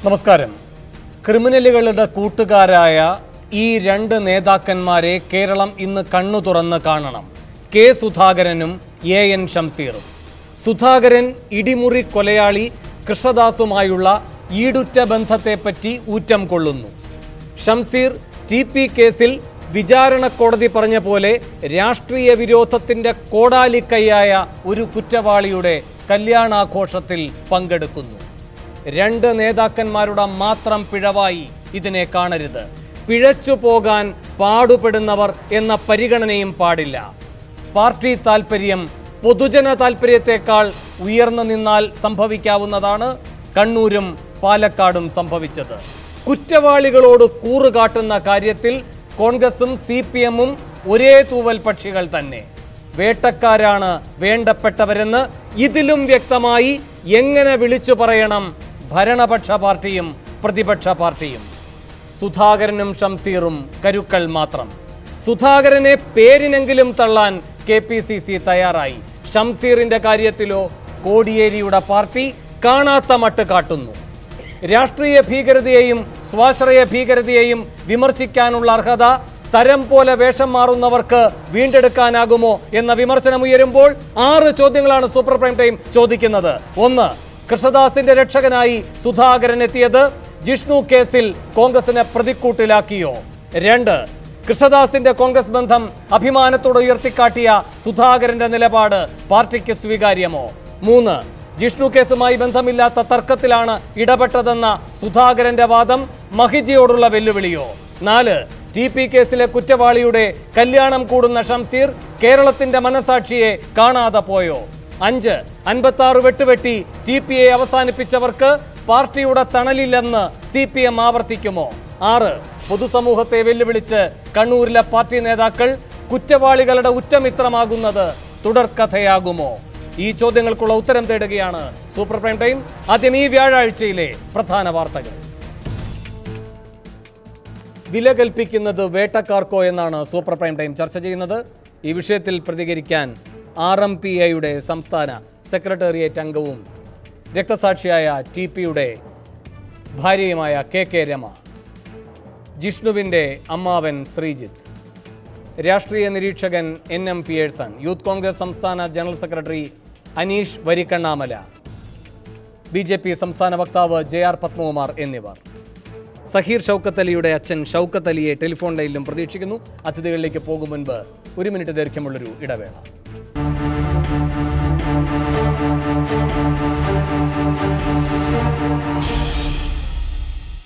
നമസ്കാരം. ക്രിമിനലുകളുടെ കൂട്ടുകാരായ ഈ രണ്ട് നേതാക്കന്മാരെ കേരളം ഇന്ന് കണ്ണു തുറന്ന് കാണണം. കെ സുധാകരനും എൻ ഷംസീറും. സുധാകരൻ ഇടിമുറി കൊലയാളി കൃഷ്ണദാസുമായുള്ള ഈടുറ്റ ബന്ധത്തെപ്പറ്റി ഊറ്റം കൊള്ളുന്നു. ഷംസീർ TP കേസിൽ വിചാരണ കോടതി പറഞ്ഞ പോലെ രാഷ്ട്രീയ വിരോധത്തിൻ്റെ കോടാലിക്കൈയായ ഒരു കുറ്റവാളിയുടെ കല്യാണാഘോഷത്തിൽ പങ്കെടുക്കുന്നു. രണ്ട് നേതാക്കന്മാരുടെ മാത്രം പിഴവായി ഇതിനെ കാണരുത്. പിഴച്ചു പോകാൻ പാടുപെടുന്നവർ എന്ന പരിഗണനയും പാടില്ല. പാർട്ടി താൽപ്പര്യം പൊതുജന താൽപ്പര്യത്തെക്കാൾ ഉയർന്നു നിന്നാൽ സംഭവിക്കാവുന്നതാണ് കണ്ണൂരും പാലക്കാടും സംഭവിച്ചത്. കുറ്റവാളികളോട് കൂറുകാട്ടുന്ന കാര്യത്തിൽ കോൺഗ്രസും CPM-ഉം ഒരേ തൂവൽ പക്ഷികൾ തന്നെ. വേട്ടക്കാരാണ് വേണ്ടപ്പെട്ടവരെന്ന് ഇതിലും വ്യക്തമായി എങ്ങനെ വിളിച്ചു പറയണം ഭരണപക്ഷ പാർട്ടിയും പ്രതിപക്ഷ പാർട്ടിയും? സുധാകരനും ഷംസീറും കരുക്കൾ മാത്രം. സുധാകരനെ പേരിനെങ്കിലും തള്ളാൻ KPCC തയ്യാറായി. ഷംസീറിന്റെ കാര്യത്തിലോ കോടിയേരിയുടെ പാർട്ടി കാണാത്ത മട്ട് കാട്ടുന്നു. രാഷ്ട്രീയ ഭീകരതയെയും സ്വാശ്രയ ഭീകരതയെയും വിമർശിക്കാനുള്ള അർഹത തരം പോലെ വേഷം മാറുന്നവർക്ക് വീണ്ടെടുക്കാനാകുമോ എന്ന വിമർശനം ഉയരുമ്പോൾ 6 ചോദ്യങ്ങളാണ് സൂപ്പർ പ്രൈം ടൈം ചോദിക്കുന്നത്. 1. കൃഷ്ണദാസിന്റെ രക്ഷകനായി സുധാകരൻ എത്തിയത് ജിഷ്ണു കേസിൽ കോൺഗ്രസിനെ പ്രതിക്കൂട്ടിലാക്കിയോ? 2. കൃഷ്ണദാസിന്റെ കോൺഗ്രസ് ബന്ധം അഭിമാനത്തോടെ ഉയർത്തിക്കാട്ടിയ സുധാകരന്റെ നിലപാട് പാർട്ടിക്ക് സ്വീകാര്യമോ? 3. ജിഷ്ണു കേസുമായി ബന്ധമില്ലാത്ത തർക്കത്തിലാണ് ഇടപെട്ടതെന്ന സുധാകരന്റെ വാദം മഹിജിയോടുള്ള വെല്ലുവിളിയോ? 4. TP കേസിലെ കുറ്റവാളിയുടെ കല്യാണം കൂടുന്ന ഷംസീർ കേരളത്തിന്റെ മനസാക്ഷിയെ കാണാതെ പോയോ? 5. 56 വെട്ടുവെട്ടി TPയെ അവസാനിപ്പിച്ചവർക്ക് പാർട്ടിയുടെ തണലില്ലെന്ന് CPM ആവർത്തിക്കുമോ? 6. പൊതുസമൂഹത്തെ വെല്ലുവിളിച്ച് കണ്ണൂരിലെ പാർട്ടി നേതാക്കൾ കുറ്റവാളികളുടെ ഉറ്റമിത്രമാകുന്നത് തുടർക്കഥയാകുമോ? ഈ ചോദ്യങ്ങൾക്കുള്ള ഉത്തരം തേടുകയാണ് സൂപ്പർ പ്രൈം ടൈം. ആദ്യം ഈ വ്യാഴാഴ്ചയിലെ പ്രധാന വാർത്തകൾ. വില കൽപ്പിക്കുന്നത് വേട്ടക്കാർക്കോ എന്നാണ് സൂപ്പർ പ്രൈം ടൈം ചർച്ച ചെയ്യുന്നത്. ഈ വിഷയത്തിൽ പ്രതികരിക്കാൻ RMPIയുടെ സംസ്ഥാന സെക്രട്ടേറിയറ്റ് അംഗവും രക്തസാക്ഷിയായ TPയുടെ ഭാര്യയുമായ KK രമ, ജിഷ്ണുവിൻ്റെ അമ്മാവൻ ശ്രീജിത്ത്, രാഷ്ട്രീയ നിരീക്ഷകൻ NM പിയേഴ്സൺ, യൂത്ത് കോൺഗ്രസ് സംസ്ഥാന general secretary Aneesh Varikkannamala, BJP സംസ്ഥാന വക്താവ് JR പത്മകുമാർ എന്നിവർ. സഹീർ ഷൗക്കത്ത് അലിയുടെ അച്ഛൻ ഷൗക്കത്ത് അലിയെ ടെലിഫോൺ ലൈനിലും പ്രതീക്ഷിക്കുന്നു. അതിഥികളിലേക്ക് പോകും മുൻപ് 1 മിനിറ്റ് ദൈർഘ്യമുള്ളൊരു ഇടവേള.